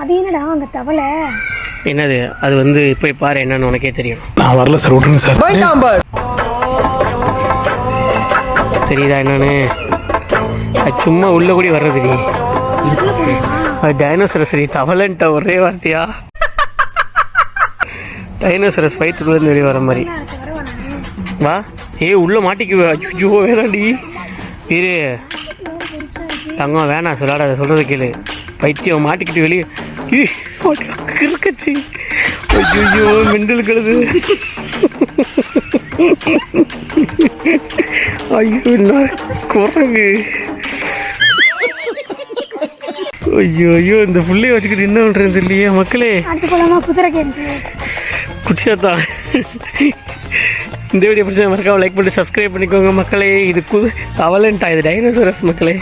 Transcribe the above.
அது என்னடா அங்கே தவளை? என்னது அது வந்து போய் பாரு என்னன்னு உனக்கே தெரியும். நான் வரல சார், விட்டுருங்க சார். தெரியுதா என்னன்னு? அது சும்மா உள்ள கூடி வர்றது நீ. அது டைனோசரஸ் நீ தவளைன்ட்ட ஒரே வார்த்தையா? டைனோசரஸ் வயிற்றுக்குள்ளே வெளியே வர மாதிரி வா. உள்ள மாட்டிக்குவா. ஐயோ வேணாண்டி இரு தங்கம், வேணாம் சொல்லாட, சொல்கிறத கேளு. பைத்தியம் மாட்டிக்கிட்டு வெளியே இருக்கச்சு. ஐயோ மெண்டல் கழுது. ஐயோ குரங்கு. ஐயோ இந்த புள்ளைய வச்சுக்கிட்டு என்ன பண்ணுறது இல்லையே மக்களே. குட்டியாத்தான். இந்த வீடியோ பிடிச்சா மறக்காம லைக் பண்ணி சப்ஸ்கிரைப் பண்ணிக்கோங்க மக்களே. இது தவளைன்ட்டா, இது டைனோசரஸ் மக்களே.